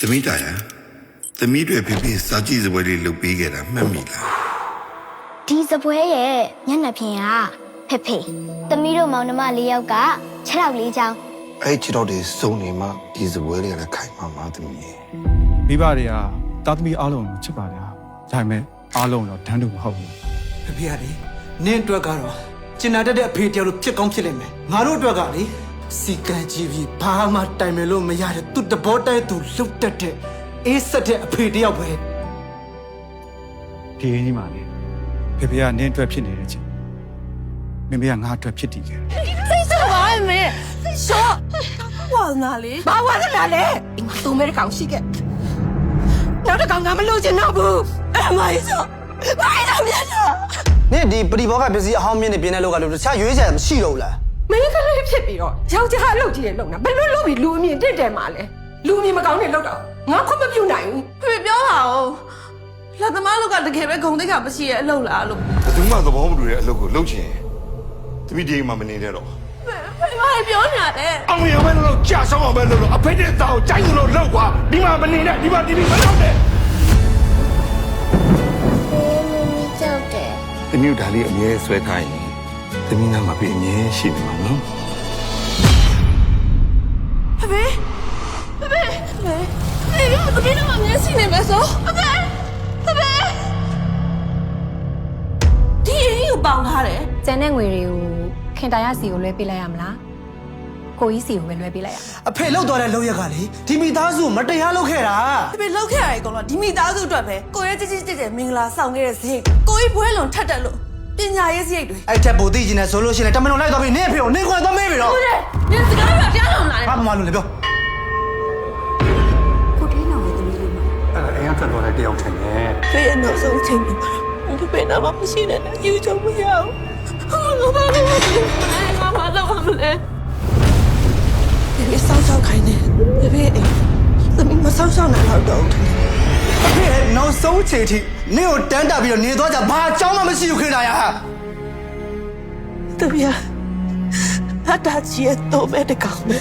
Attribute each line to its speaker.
Speaker 1: သမီးတာရသမီးတွေဖေဖေစာကြည့်စပွဲလေးလုပ်ပေးခဲ့တာမှတ်မိလား
Speaker 2: ဒီစပွဲရဲ့ညနေဖြင်ကဖေဖေသမီးတို့မောင်နှမ၄ယောက်က6လောက်၄ချောင်း
Speaker 1: အဲ့6တော့တွေစုံနေမှဒီစပွဲလေးကလည်းခိုင်မာသမီး
Speaker 3: မိဘတွေကတာသမီအားလုံးချစ်ပါတယ်ဒါပေမဲ့အားလုံးတော့တန်းတူမဟုတ်ဘူး
Speaker 4: ဖေဖေကလေနင်းအတွက်ကတော့ကျင်နာတတ်တဲ့အဖေတယောက်လိုဖြစ်ကောင်းဖြစ်လိမ့်မယ်ငါတို့အတွက်ကလေစီကံကြည့်ပြီးဘာမှတိုင်မယ်လို့မရတဲ့သူတဘောတိုက်သူလှုပ်တက်တဲ့အေးဆက်တဲ့အဖေတယောက်ပဲ
Speaker 3: ဒီအင်းကြီးမှာလေဖေဖေကနင်းအတွက်ဖြစ်နေတဲ့ချင်းမေမေကငါအတွက်ဖြစ်တည်ခဲ့
Speaker 5: စိတ်ဆိုးပါမယ်ရှော့ဝါနာလေဘာဝါနာလဲအင်းသူမဲကောင်ရှိခဲ့နောက်တစ်ကောင်ငါမလို့ချင်တော့ဘူးအမိုင်းဆိုဘာလဲမြတ်တော့
Speaker 4: နင့်ဒီပရိဘောကပစ္စည်းအဟောင်းမြင့်နေပြင်းတဲ့လောက်ကလို့တခြားရွေးချယ်မရှိတော့ဘူးလား
Speaker 5: မင်းကလေးဖြစ်ပြီးတော့ယောက်ျားအလုပ်ကြီးရဲ့လုပ်တာဘယ်လိုလုပ်ပြီးလူအမြင်တက်တယ်မှာလဲလူအမြင်မကောင်းတဲ့လုပ်တော့ငါခွင့်မပြုနိုင်ဘူး
Speaker 6: ဖေဖေပြောပါဦးလက်သမားတို့ကတကယ်ပဲဂုံတိတ်ခါမရှိရဲ့အလုပ်လားလို့
Speaker 1: ဘယ်သူမှသဘောမတူတဲ့အလုပ်ကိုလုပ်ချင်သမီးဒီမှာမနေတဲ့တော့
Speaker 6: ဖေဖေပြောနေတာတဲ့
Speaker 1: အောင်ရမယ်လို့ကြာဆောင်အောင်ပဲလို့အဖေတဲ့တောင်ကြိုက်လို့လောက်ကွာဒီမှာမနေတဲ့ဒီမှာတီဗီမလုပ်နဲ့
Speaker 2: ကြောက်တယ်
Speaker 1: သမီးဒါလေးအမြဲဆွဲထားရင်သမီးနာမှာပြအမြဲရှိနေမှာနော်
Speaker 6: ဖေဖေဖေဖေဖေဖေနာမှာမျက်စိနေမယ်ဆိုဖေဖေဒီအင်းကိုပေါင်ထားတယ်
Speaker 7: ကျန်တဲ့ငွေတွေကိုခင်တာရစီကိုလွှဲပေးလိုက်ရမလားကိုကြီးစီကိုပဲလွှဲပေးလိုက်ရ
Speaker 4: အဖေလောက်သွားတဲ့လောက်ရက်ကလေဒီမိသားစုမတရားလုပ်ခဲ့တာ
Speaker 6: ဖေဖေလောက်ခဲ့ရတဲ့အကောင်ကဒီမိသားစုအတွက်ပဲကိုရဲကြီးကြီးကြဲမင်္ဂလာဆောင်ခဲ့တဲ့ဈေးကိုကြီးဘွဲလွန်ထက်တက်လို့ပညာရေးစရိတ်တွေ
Speaker 4: အဲ့ထက်ပိုသိကျင်နေဆိုလို့ရှိရင်တမန်တော်လိုက်သွားပြီနင့်အဖေကိုနင့်ခွင့်သွားမေးပြီတော့
Speaker 6: ဟုတ်တယ်နင်စကားပြောကြားအောင်လာတယ်
Speaker 4: ဘာမှမလုပ်လေပြော
Speaker 5: ကိုတင်းအောင်သမီးလေးမ
Speaker 3: အဲ့အိမ်ကထွက်သွားတဲ့တယောက်ထင်တယ်
Speaker 6: ဖေရဲ့နောက်ဆုံးချိန်မှာဖေနာမမရှိတဲ့ယူချုံမရအောင်ငါဘာလုပ်မလဲဖေဆောက်ဆောက်ခိုင်းနေဖေသမီးမဆောက်ဆောက်နိုင်တော့
Speaker 4: အဖေနောက်ဆုံးချိန်ထိနင့်ကိုတန်းတာပြီးတော့နေသွားကြဘာအကြောင်းမှမရှိဘူးခင်ဗျာ
Speaker 6: သမီးအတားကြီးတော့ပဲတကောင်းပဲ